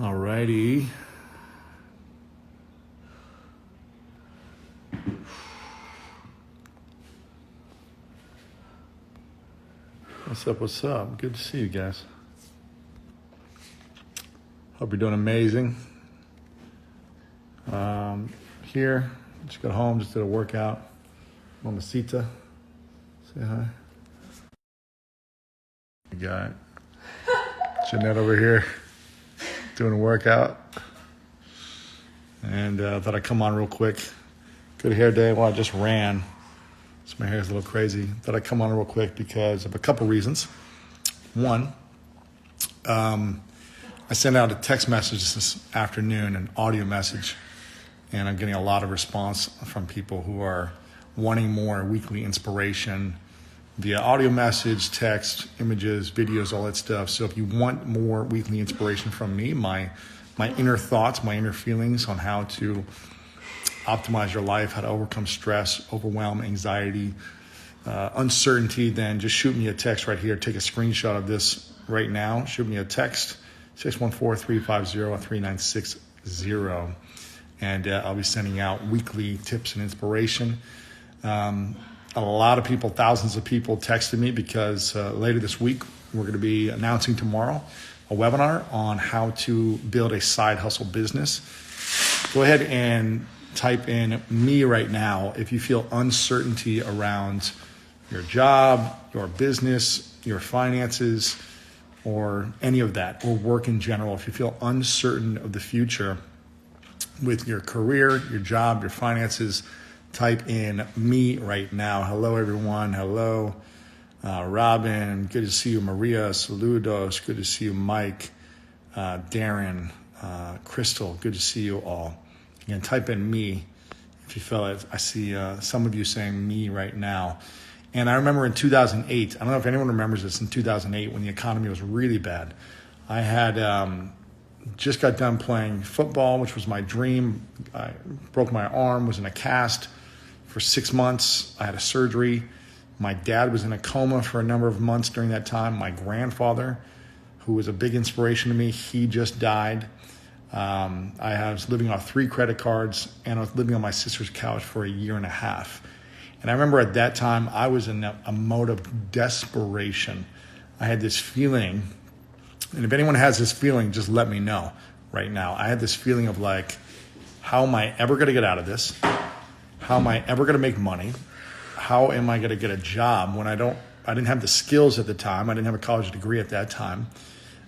All righty. What's up? What's up? Good to see you guys. Hope you're doing amazing. Here, just got home, just did a workout. Mamacita, say hi. We got Jeanette over here doing a workout. And thought I'd come on real quick. Good hair day. Well, I just ran, so my hair's a little crazy. Thought I'd come on real quick because of a couple reasons. One, I sent out a text message this afternoon, an audio message, and I'm getting a lot of response from people who are wanting more weekly inspiration via audio message, text, images, videos, all that stuff. So if you want more weekly inspiration from me, my inner thoughts, my inner feelings on how to optimize your life, how to overcome stress, overwhelm, anxiety, uncertainty, then just shoot me a text right here. Take a screenshot of this right now. Shoot me a text, 614-350-3960. And I'll be sending out weekly tips and inspiration. A lot of people, thousands of people texted me because later this week, we're going to be announcing tomorrow a webinar on how to build a side hustle business. Go ahead and type in me right now if you feel uncertainty around your job, your business, your finances, or any of that, or work in general. If you feel uncertain of the future with your career, your job, your finances, type in me right now. Hello, everyone. Hello, Robin. Good to see you. Maria, saludos. Good to see you, Mike, Darren, Crystal. Good to see you all. Again, type in me if you feel it. I see some of you saying me right now. And I remember in 2008, I don't know if anyone remembers this, in 2008 when the economy was really bad. I had just got done playing football, which was my dream. I broke my arm, was in a cast for 6 months. I had a surgery. My dad was in a coma for a number of months during that time. My grandfather, who was a big inspiration to me, he just died. I was living off 3 credit cards, and I was living on my sister's couch for a year and a half. And I remember at that time, I was in a mode of desperation. I had this feeling, and if anyone has this feeling, just let me know right now. I had this feeling of like, how am I ever going to get out of this? How am I ever going to make money? How am I going to get a job when I didn't have the skills at the time. I didn't have a college degree at that time.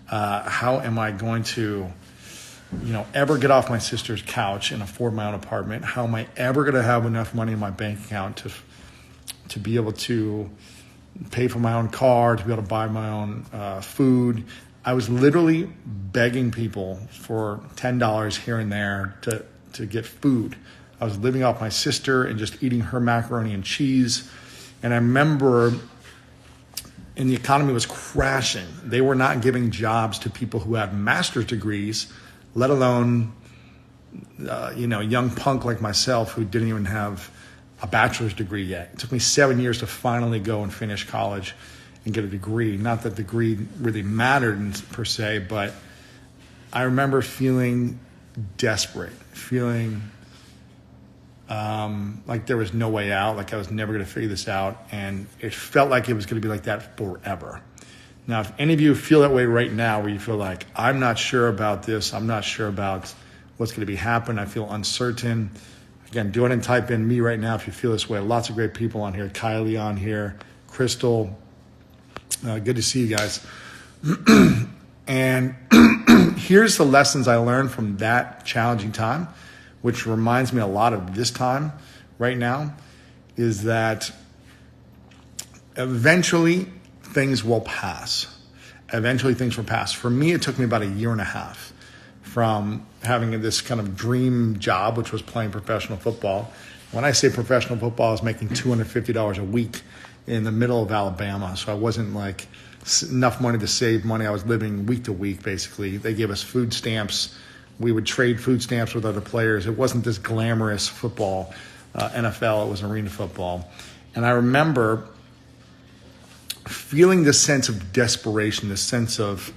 How am I going to, ever get off my sister's couch and afford my own apartment? How am I ever going to have enough money in my bank account to be able to pay for my own car, to be able to buy my own food? I was literally begging people for $10 here and there to get food. I was living off my sister and just eating her macaroni and cheese. And I remember, and the economy was crashing. They were not giving jobs to people who had master's degrees, let alone, young punk like myself who didn't even have a bachelor's degree yet. It took me 7 years to finally go and finish college and get a degree. Not that the degree really mattered per se, but I remember feeling desperate, feeling like there was no way out, like I was never going to figure this out. And it felt like it was going to be like that forever. Now, if any of you feel that way right now, where you feel like, I'm not sure about this, I'm not sure about what's going to be happening, I feel uncertain. Again, do it and type in me right now if you feel this way. Lots of great people on here. Kylie on here, Crystal. Good to see you guys. And here's the lessons I learned from that challenging time, which reminds me a lot of this time right now, is that eventually things will pass. Eventually things will pass. For me, it took me about a year and a half from having this kind of dream job, which was playing professional football. When I say professional football, I was making $250 a week in the middle of Alabama. So I wasn't like enough money to save money. I was living week to week, basically. They gave us food stamps. We would trade food stamps with other players. It wasn't this glamorous football, NFL. It was arena football. And I remember feeling this sense of desperation, this sense of,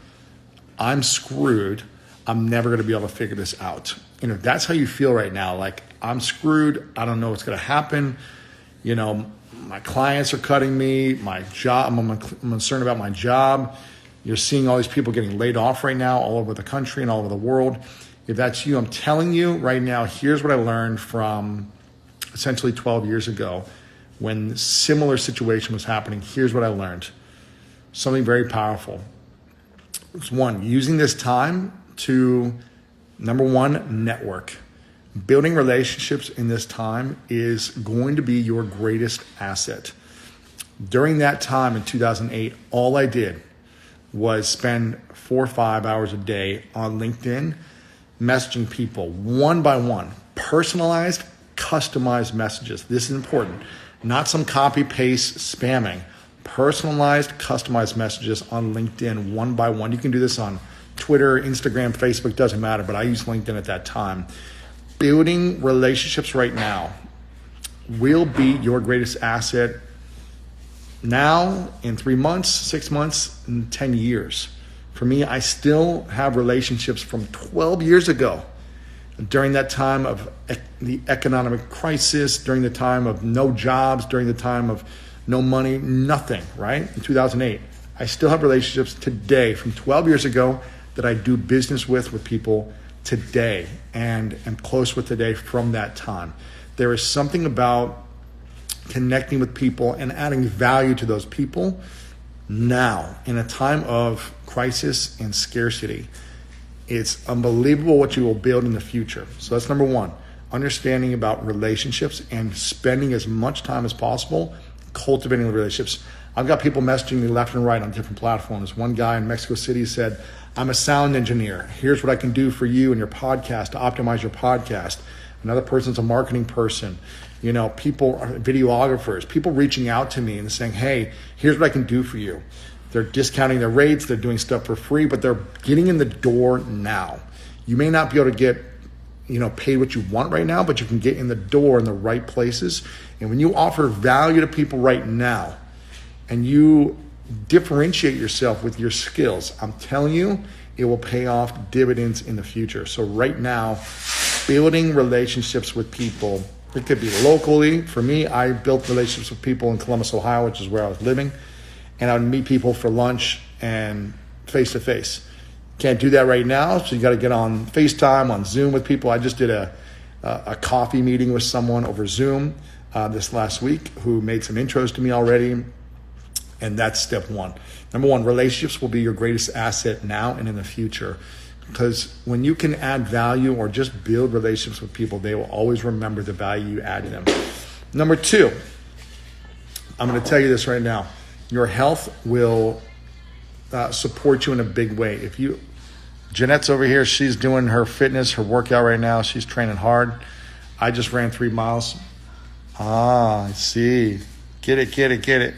I'm screwed. I'm never going to be able to figure this out. And if that's how you feel right now, like I'm screwed, I don't know what's going to happen, my clients are cutting me, my job, I'm concerned about my job. You're seeing all these people getting laid off right now all over the country and all over the world. If that's you, I'm telling you right now, here's what I learned from essentially 12 years ago when similar situation was happening. Here's what I learned. Something very powerful. It's one, using this time to, number one, network. Building relationships in this time is going to be your greatest asset. During that time in 2008, all I did was spend 4 or 5 hours a day on LinkedIn, messaging people one by one, personalized, customized messages. This is important. Not some copy paste spamming. Personalized, customized messages on LinkedIn one by one. You can do this on Twitter, Instagram, Facebook, doesn't matter, but I used LinkedIn at that time. Building relationships right now will be your greatest asset now, in 3 months, 6 months, and 10 years. For me, I still have relationships from 12 years ago. During that time of the economic crisis, during the time of no jobs, during the time of no money, nothing, right? In 2008, I still have relationships today from 12 years ago that I do business with people today and am close with today from that time. There is something about connecting with people and adding value to those people now in a time of crisis and scarcity. It's unbelievable what you will build in the future. So that's number one, understanding about relationships and spending as much time as possible cultivating the relationships. I've got people messaging me left and right on different platforms. One guy in Mexico City said, I'm a sound engineer. Here's what I can do for you and your podcast to optimize your podcast. Another person's a marketing person. People are videographers, people reaching out to me and saying, hey, here's what I can do for you. They're discounting their rates. They're doing stuff for free, but they're getting in the door now. You may not be able to get, paid what you want right now, but you can get in the door in the right places. And when you offer value to people right now and you differentiate yourself with your skills, I'm telling you, it will pay off dividends in the future. So right now, building relationships with people, it could be locally. For me, I built relationships with people in Columbus, Ohio, which is where I was living. And I would meet people for lunch and face-to-face. Can't do that right now, so you got to get on FaceTime, on Zoom with people. I just did a coffee meeting with someone over Zoom this last week who made some intros to me already, and that's step one. Number one, relationships will be your greatest asset now and in the future, because when you can add value or just build relationships with people, they will always remember the value you add to them. Number two, I'm going to tell you this right now. Your health will support you in a big way. Jeanette's over here, she's doing her fitness, her workout right now. She's training hard. I just ran 3 miles. I see. Get it.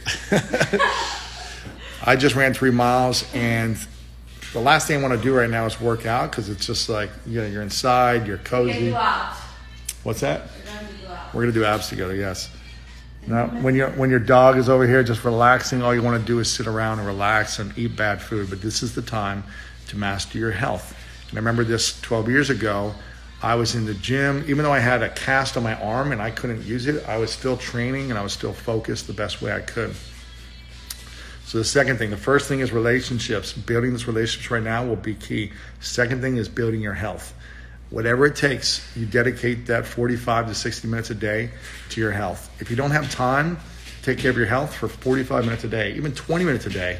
I just ran 3 miles, and the last thing I want to do right now is work out because it's just like, you're inside, you're cozy. What's that? We're going to do abs together, yes. Now, when your dog is over here just relaxing, all you want to do is sit around and relax and eat bad food. But this is the time to master your health. And I remember this 12 years ago. I was in the gym. Even though I had a cast on my arm and I couldn't use it, I was still training and I was still focused the best way I could. So the second thing, the first thing is relationships. Building these relationships right now will be key. Second thing is building your health. Whatever it takes, you dedicate that 45 to 60 minutes a day to your health. If you don't have time to take care of your health for 45 minutes a day, even 20 minutes a day,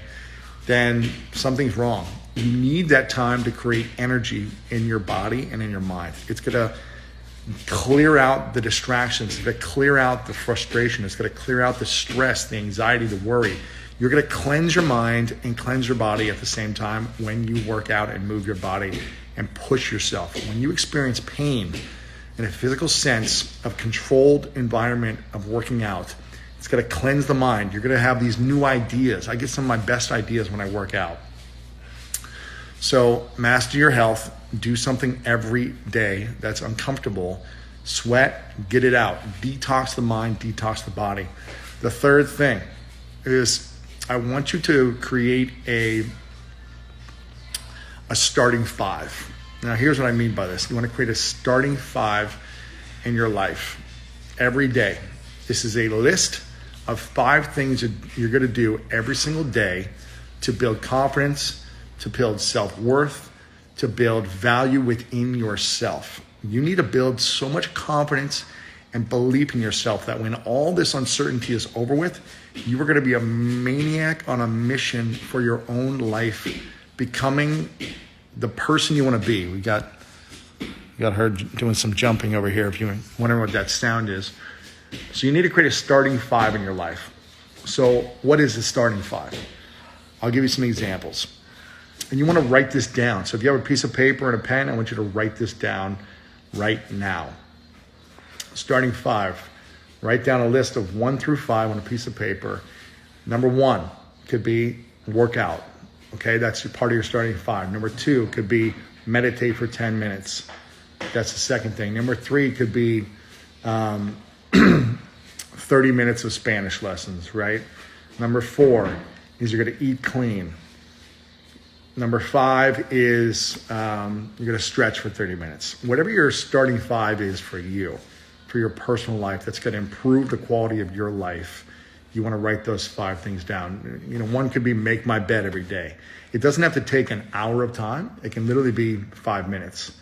then something's wrong. You need that time to create energy in your body and in your mind. It's going to clear out the distractions. It's going to clear out the frustration. It's going to clear out the stress, the anxiety, the worry. You're going to cleanse your mind and cleanse your body at the same time when you work out and move your body and push yourself. When you experience pain in a physical sense of controlled environment of working out, it's going to cleanse the mind. You're going to have these new ideas. I get some of my best ideas when I work out. So master your health. Do something every day that's uncomfortable. Sweat, get it out. Detox the mind, detox the body. The third thing is I want you to create a starting five. Now, here's what I mean by this. You want to create a starting 5 in your life every day. This is a list of 5 things that you're going to do every single day to build confidence, to build self-worth, to build value within yourself. You need to build so much confidence and belief in yourself that when all this uncertainty is over with, you are going to be a maniac on a mission for your own life, becoming the person you want to be. We got her doing some jumping over here if you're wondering what that sound is. So you need to create a starting 5 in your life. So what is the starting 5? I'll give you some examples. And you want to write this down. So if you have a piece of paper and a pen, I want you to write this down right now. Starting 5. Write down a list of 1 through 5 on a piece of paper. Number 1 could be workout. Okay, that's part of your starting 5. Number 2 could be meditate for 10 minutes. That's the second thing. Number 3 could be 30 minutes of Spanish lessons, right? Number 4 is you're going to eat clean. Number 5 is you're going to stretch for 30 minutes. Whatever your starting 5 is for you, for your personal life, that's going to improve the quality of your life. You want to write those 5 things down. You know, one could be make my bed every day. It doesn't have to take an hour of time. It can literally be 5 minutes.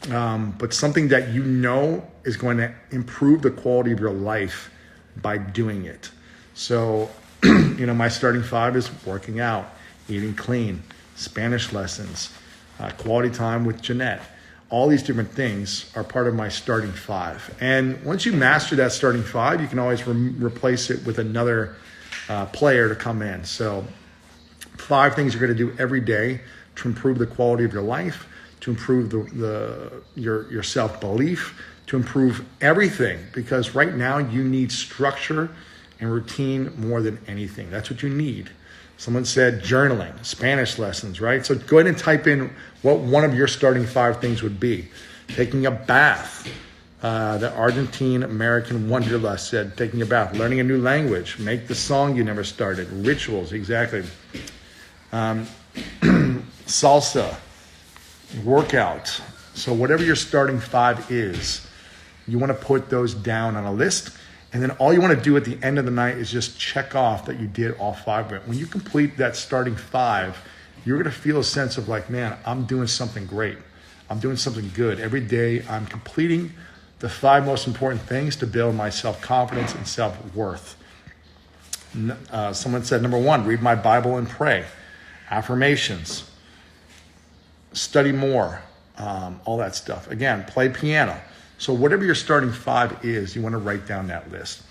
But something that you know is going to improve the quality of your life by doing it. So, you know, my starting 5 is working out, eating clean, Spanish lessons, quality time with Jeanette. All these different things are part of my starting 5. And once you master that starting 5, you can always replace it with another player to come in. So 5 things you're going to do every day to improve the quality of your life, to improve your self-belief, to improve everything. Because right now you need structure and routine more than anything. That's what you need. Someone said journaling, Spanish lessons, right? So go ahead and type in what one of your starting 5 things would be. Taking a bath. The Argentine American Wanderlust said taking a bath. Learning a new language. Make the song you never started. Rituals, exactly. Salsa. Workout. So whatever your starting 5 is, you want to put those down on a list. And then all you want to do at the end of the night is just check off that you did all 5 of it. When you complete that starting 5, you're going to feel a sense of like, man, I'm doing something great. I'm doing something good. Every day I'm completing the 5 most important things to build my self-confidence and self-worth. Someone said, number 1, read my Bible and pray. Affirmations. Study more. All that stuff. Again, play piano. So whatever your starting 5 is, you want to write down that list.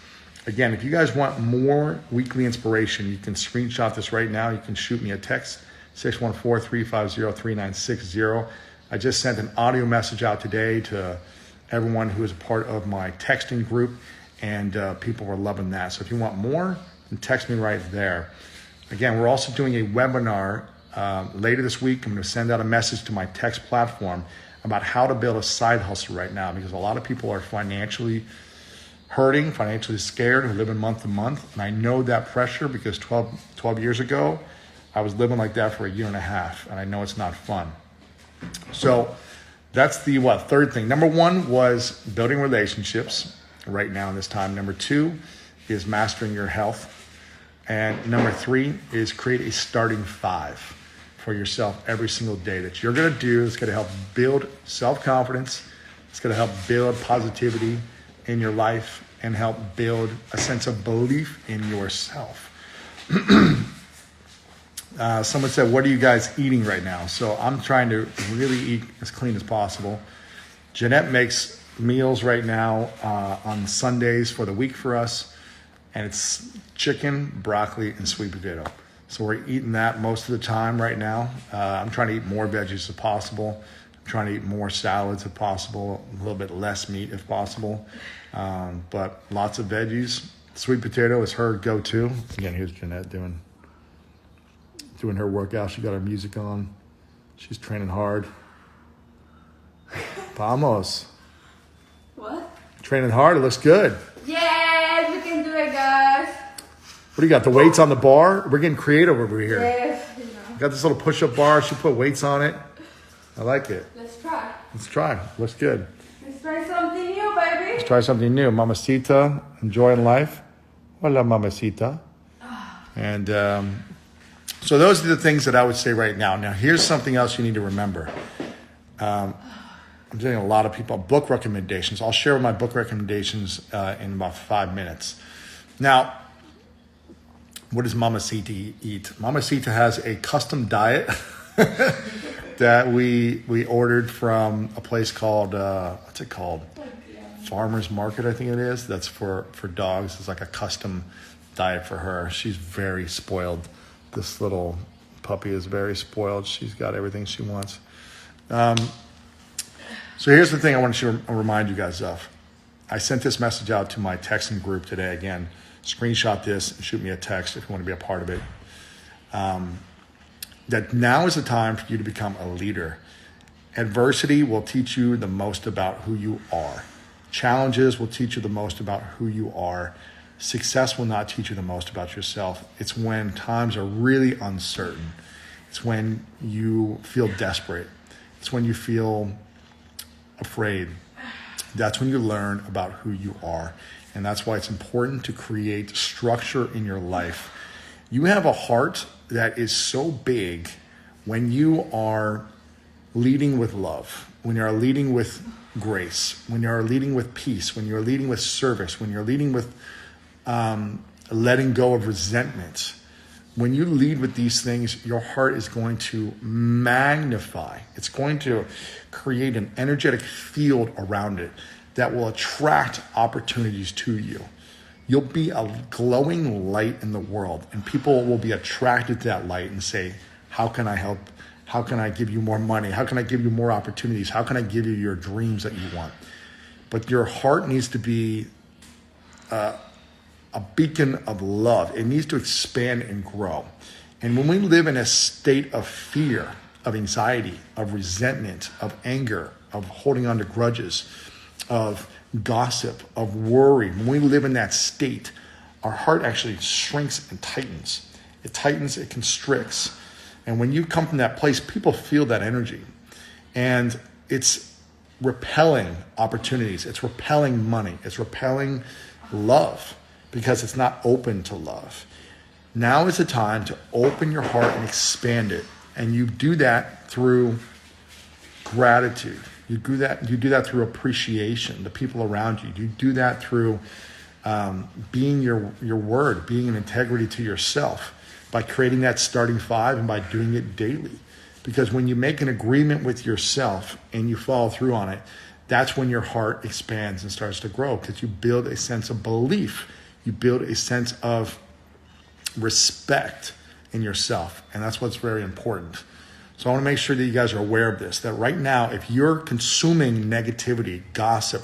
Again, if you guys want more weekly inspiration, you can screenshot this right now. You can shoot me a text, 614-350-3960. I just sent an audio message out today to everyone who is a part of my texting group, and people were loving that. So if you want more, then text me right there. Again, we're also doing a webinar later this week. I'm going to send out a message to my text platform about how to build a side hustle right now, because a lot of people are financially hurting, financially scared, who live in month to month. And I know that pressure because 12 years ago, I was living like that for a year and a half, and I know it's not fun. So that's the third thing. Number 1 was building relationships right now in this time. Number 2 is mastering your health. And number 3 is create a starting 5 for yourself every single day that you're going to do. It's going to help build self-confidence. It's going to help build positivity in your life and help build a sense of belief in yourself. Someone said, what are you guys eating right now? So I'm trying to really eat as clean as possible. Jeanette makes meals right now on Sundays for the week for us. And it's chicken, broccoli, and sweet potato. So we're eating that most of the time right now. I'm trying to eat more veggies if possible. I'm trying to eat more salads if possible, a little bit less meat if possible. But lots of veggies. Sweet potato is her go-to. Again, here's Jeanette doing her workout. She got her music on. She's training hard. Vamos. What? Training hard. It looks good. Yes, we can do it, guys. What do you got? The weights on the bar? We're getting creative over here. Yes. Got this little push-up bar. She put weights on it. I like it. Let's try. Let's try. Looks good. Let's try something new, baby. Let's try something new. Mamacita, enjoying life. Hola, mamacita. And so those are the things that I would say right now. Now, here's something else you need to remember. I'm getting a lot of people book recommendations. I'll share my book recommendations in about 5 minutes. Now, what does Mamacita eat? Mamacita has a custom diet that we ordered from a place called, what's it called? Farmer's Market, I think it is. That's for dogs. It's like a custom diet for her. She's very spoiled. This little puppy is very spoiled. She's got everything she wants. So here's the thing I want to remind you guys of. I sent this message out to my texting group today. Again, screenshot this and shoot me a text if you want to be a part of it. That now is the time for you to become a leader. Adversity will teach you the most about who you are. Challenges will teach you the most about who you are. Success will not teach you the most about yourself. It's when times are really uncertain. It's when you feel desperate. It's when you feel afraid. That's when you learn about who you are. And that's why it's important to create structure in your life. You have a heart that is so big when you are leading with love, when you are leading with grace, when you are leading with peace, when you're leading with service, when you're leading with letting go of resentment. When you lead with these things, your heart is going to magnify. It's going to create an energetic field around it that will attract opportunities to you. You'll be a glowing light in the world, and people will be attracted to that light and say, how can I help? How can I give you more money? How can I give you more opportunities? How can I give you your dreams that you want? But your heart needs to be a beacon of love. It needs to expand and grow. And when we live in a state of fear, of anxiety, of resentment, of anger, of holding on to grudges, of gossip, of worry, when we live in that state, our heart actually shrinks and tightens. It tightens, it constricts. And when you come from that place, people feel that energy. And it's repelling opportunities. It's repelling money. It's repelling love because it's not open to love. Now is the time to open your heart and expand it. And you do that through gratitude. You do that through appreciation, the people around you. You do that through being your word, being in integrity to yourself, by creating that starting 5 and by doing it daily. Because when you make an agreement with yourself and you follow through on it, that's when your heart expands and starts to grow, because you build a sense of belief. You build a sense of respect in yourself. And that's what's very important. So I want to make sure that you guys are aware of this, that right now, if you're consuming negativity, gossip,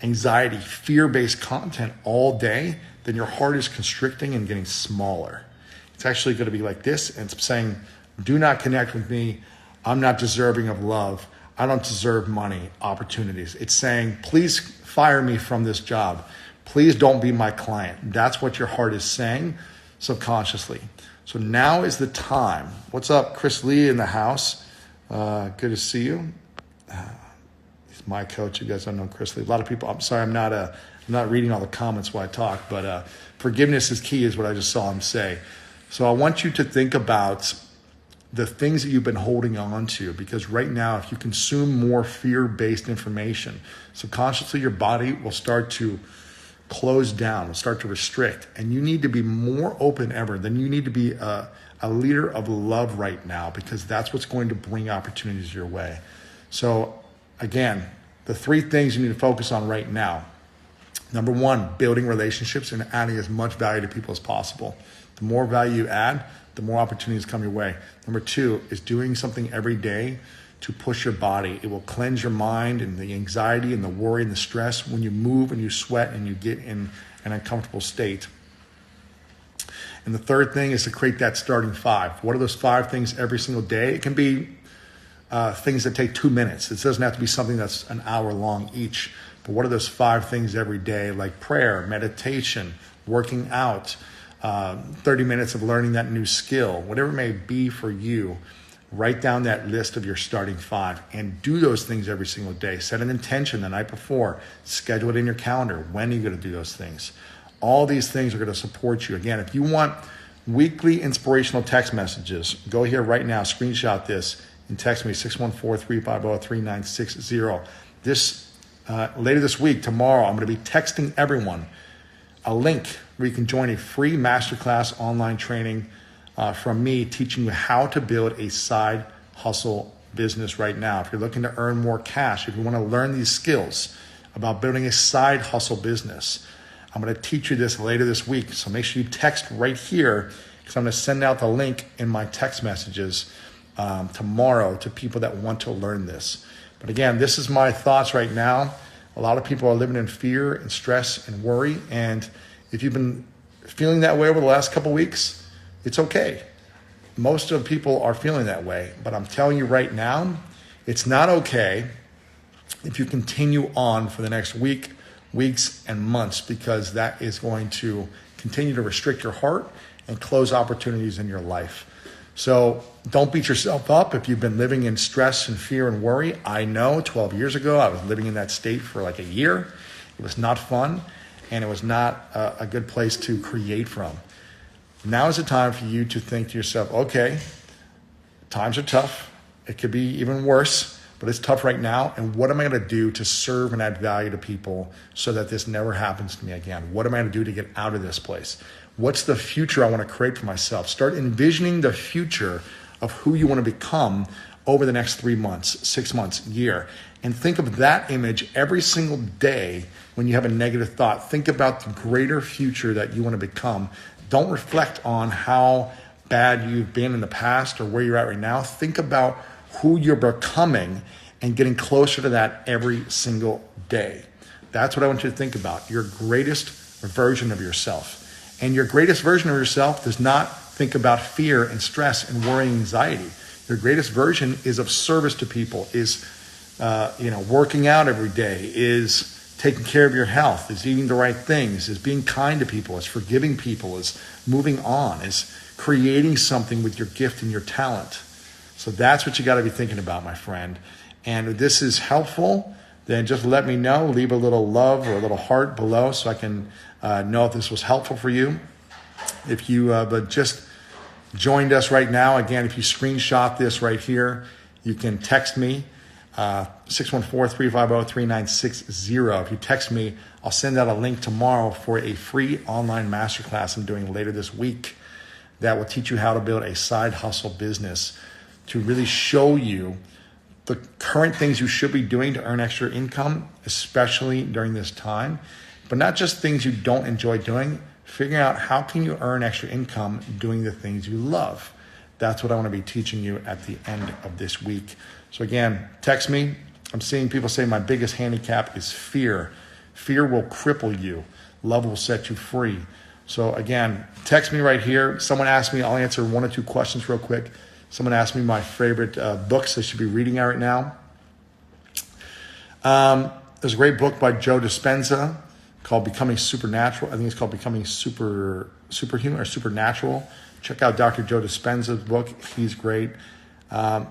anxiety, fear-based content all day, then your heart is constricting and getting smaller. It's actually going to be like this, and it's saying, do not connect with me. I'm not deserving of love. I don't deserve money, opportunities. It's saying, please fire me from this job. Please don't be my client. That's what your heart is saying subconsciously. So now is the time. What's up, Chris Lee in the house? Good to see you. He's my coach. You guys don't know Chris Lee. A lot of people. I'm sorry. I'm not reading all the comments while I talk. But forgiveness is key, is what I just saw him say. So I want you to think about the things that you've been holding on to, because right now, if you consume more fear-based information, subconsciously your body will start to close down, will start to restrict, and you need to be more open ever. Then you need to be a leader of love right now, because that's what's going to bring opportunities your way. So again, the 3 things you need to focus on right now. Number 1, building relationships and adding as much value to people as possible. The more value you add, the more opportunities come your way. Number 2 is doing something every day to push your body. It will cleanse your mind and the anxiety and the worry and the stress when you move and you sweat and you get in an uncomfortable state. And the 3rd thing is to create that starting 5. What are those 5 things every single day? It can be things that take 2 minutes. It doesn't have to be something that's an hour long each. But what are those 5 things every day, like prayer, meditation, working out, 30 minutes of learning that new skill, whatever it may be for you. Write down that list of your starting 5 and do those things every single day. Set an intention the night before. Schedule it in your calendar. When are you going to do those things? All these things are going to support you. Again, if you want weekly inspirational text messages, go here right now, screenshot this, and text me 614-350-3960. Later this week, tomorrow, I'm going to be texting everyone a link where you can join a free masterclass online training from me teaching you how to build a side hustle business right now. If you're looking to earn more cash, if you want to learn these skills about building a side hustle business, I'm going to teach you this later this week. So make sure you text right here because I'm going to send out the link in my text messages tomorrow to people that want to learn this. But again, this is my thoughts right now. A lot of people are living in fear and stress and worry. And if you've been feeling that way over the last couple of weeks, it's okay. Most of people are feeling that way. But I'm telling you right now, it's not okay if you continue on for the next week, weeks, and months, because that is going to continue to restrict your heart and close opportunities in your life. So don't beat yourself up if you've been living in stress and fear and worry. I know 12 years ago, I was living in that state for like a year. It was not fun, and it was not a good place to create from. Now is the time for you to think to yourself, okay, times are tough. It could be even worse, but it's tough right now. And what am I going to do to serve and add value to people so that this never happens to me again? What am I going to do to get out of this place? What's the future I want to create for myself? Start envisioning the future of who you want to become over the next 3 months, 6 months, year. And think of that image every single day when you have a negative thought. Think about the greater future that you want to become. Don't reflect on how bad you've been in the past or where you're at right now. Think about who you're becoming and getting closer to that every single day. That's what I want you to think about, your greatest version of yourself. And your greatest version of yourself does not think about fear and stress and worry and anxiety. Your greatest version is of service to people, is working out every day, is taking care of your health, is eating the right things, is being kind to people, is forgiving people, is moving on, is creating something with your gift and your talent. So that's what you got to be thinking about, my friend. And if this is helpful, then just let me know. Leave a little love or a little heart below so I can know if this was helpful for you. If you just joined us right now, again, if you screenshot this right here, you can text me, 614-350-3960. If you text me, I'll send out a link tomorrow for a free online masterclass I'm doing later this week that will teach you how to build a side hustle business to really show you the current things you should be doing to earn extra income, especially during this time, but not just things you don't enjoy doing. Figuring out how can you earn extra income doing the things you love. That's what I want to be teaching you at the end of this week. So again, text me. I'm seeing people say my biggest handicap is fear. Fear will cripple you. Love will set you free. So again, text me right here. Someone asked me, I'll answer 1 or 2 questions real quick. Someone asked me my favorite books I should be reading right now. There's a great book by Joe Dispenza called Becoming Supernatural. I think it's called Becoming Superhuman or Supernatural. Check out Dr. Joe Dispenza's book. He's great.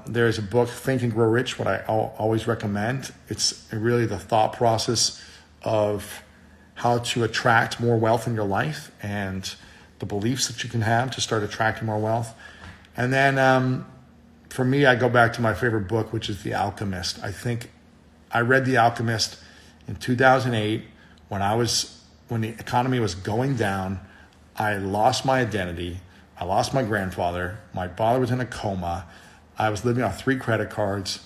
There's a book, Think and Grow Rich, what I always recommend. It's really the thought process of how to attract more wealth in your life and the beliefs that you can have to start attracting more wealth. And then for me, I go back to my favorite book, which is The Alchemist. I think I read The Alchemist in 2008 when the economy was going down. I lost my identity. I lost my grandfather. My father was in a coma. I was living off 3 credit cards.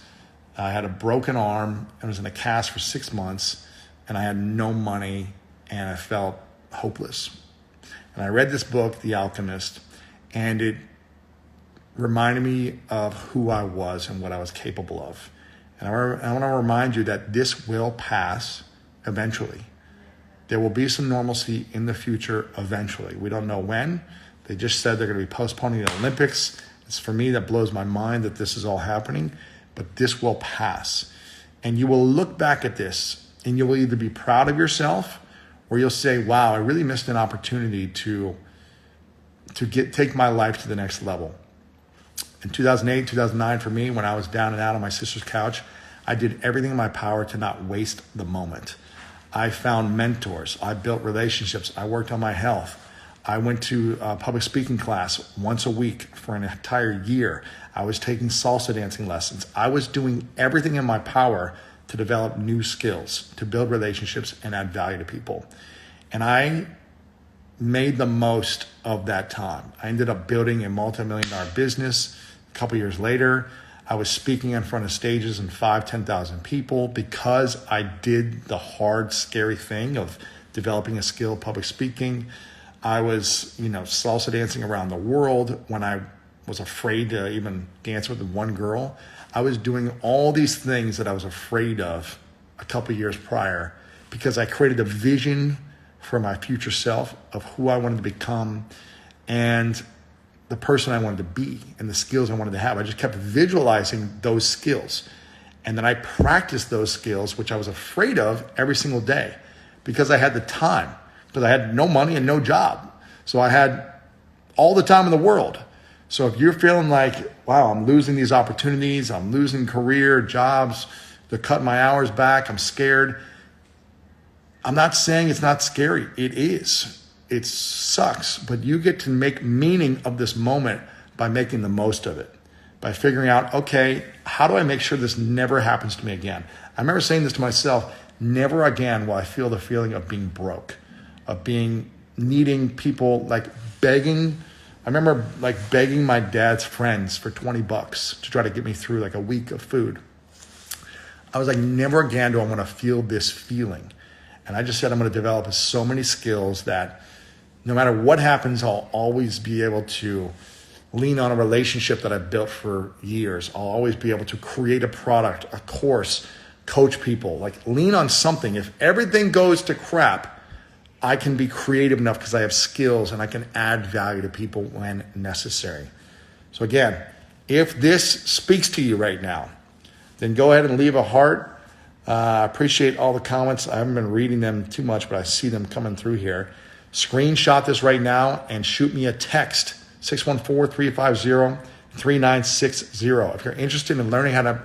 I had a broken arm and was in a cast for 6 months, and I had no money, and I felt hopeless. And I read this book, The Alchemist, and it reminded me of who I was and what I was capable of. And I want to remind you that this will pass eventually. There will be some normalcy in the future eventually. We don't know when. They just said they're going to be postponing the Olympics. It's for me that blows my mind that this is all happening, but this will pass. And you will look back at this and you will either be proud of yourself or you'll say, wow, I really missed an opportunity to take my life to the next level. in 2008, 2009 for me, when I was down and out on my sister's couch, I did everything in my power to not waste the moment. I found mentors. I built relationships. I worked on my health. I went to a public speaking class once a week for an entire year. I was taking salsa dancing lessons. I was doing everything in my power to develop new skills, to build relationships and add value to people. And I made the most of that time. I ended up building a multi-million-dollar business. A couple years later, I was speaking in front of stages and 10,000 people because I did the hard, scary thing of developing a skill, public speaking. I was, salsa dancing around the world when I was afraid to even dance with one girl. I was doing all these things that I was afraid of a couple years prior because I created a vision for my future self of who I wanted to become and the person I wanted to be and the skills I wanted to have. I just kept visualizing those skills. And then I practiced those skills, which I was afraid of every single day because I had the time, because I had no money and no job. So I had all the time in the world. So if you're feeling like, wow, I'm losing these opportunities, I'm losing career, jobs, they're cutting my hours back, I'm scared. I'm not saying it's not scary. It is. It sucks, but you get to make meaning of this moment by making the most of it, by figuring out, okay, how do I make sure this never happens to me again? I remember saying this to myself, never again will I feel the feeling of being broke, of needing people, like begging. I remember begging my dad's friends for $20 to try to get me through like a week of food. I was like, never again do I want to feel this feeling. And I just said, I'm going to develop so many skills that no matter what happens, I'll always be able to lean on a relationship that I've built for years. I'll always be able to create a product, a course, coach people, lean on something. If everything goes to crap, I can be creative enough because I have skills and I can add value to people when necessary. So again, if this speaks to you right now, then go ahead and leave a heart. I appreciate all the comments. I haven't been reading them too much, but I see them coming through here. Screenshot this right now and shoot me a text, 614-350-3960. If you're interested in learning how to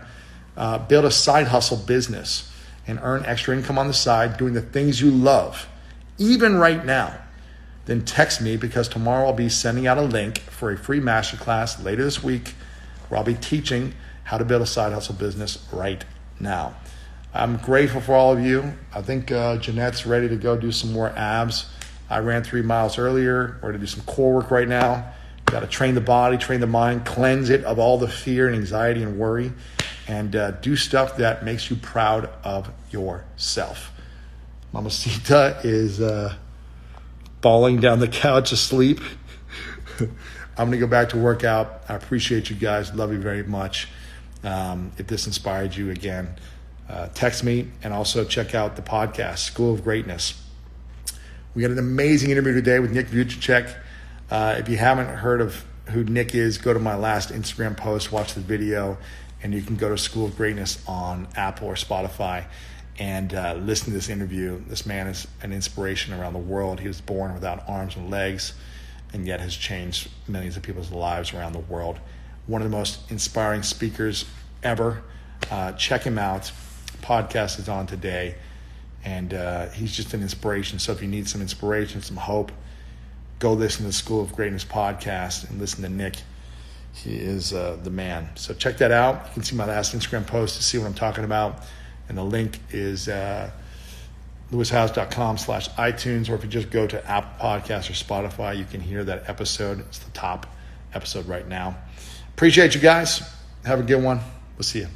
build a side hustle business and earn extra income on the side, doing the things you love, even right now, then text me because tomorrow I'll be sending out a link for a free masterclass later this week where I'll be teaching how to build a side hustle business right now. I'm grateful for all of you. I think Jeanette's ready to go do some more abs. I ran 3 miles earlier. We're going to do some core work right now. Got to train the body, train the mind, cleanse it of all the fear and anxiety and worry, and do stuff that makes you proud of yourself. Mamacita is falling down the couch asleep. I'm going to go back to work out. I appreciate you guys. Love you very much. If this inspired you, again, text me and also check out the podcast, School of Greatness. We got an amazing interview today with Nick Vujicic. If you haven't heard of who Nick is, go to my last Instagram post, watch the video, and you can go to School of Greatness on Apple or Spotify and listen to this interview. This man is an inspiration around the world. He was born without arms and legs and yet has changed millions of people's lives around the world. One of the most inspiring speakers ever. Check him out. Podcast is on today, and he's just an inspiration. So if you need some inspiration, some hope, go listen to the School of Greatness podcast and listen to Nick. He is the man. So check that out. You can see my last Instagram post to see what I'm talking about, and the link is lewishouse.com/iTunes, or if you just go to Apple Podcasts or Spotify, you can hear that episode. It's the top episode right now. Appreciate you guys. Have a good one. We'll see you.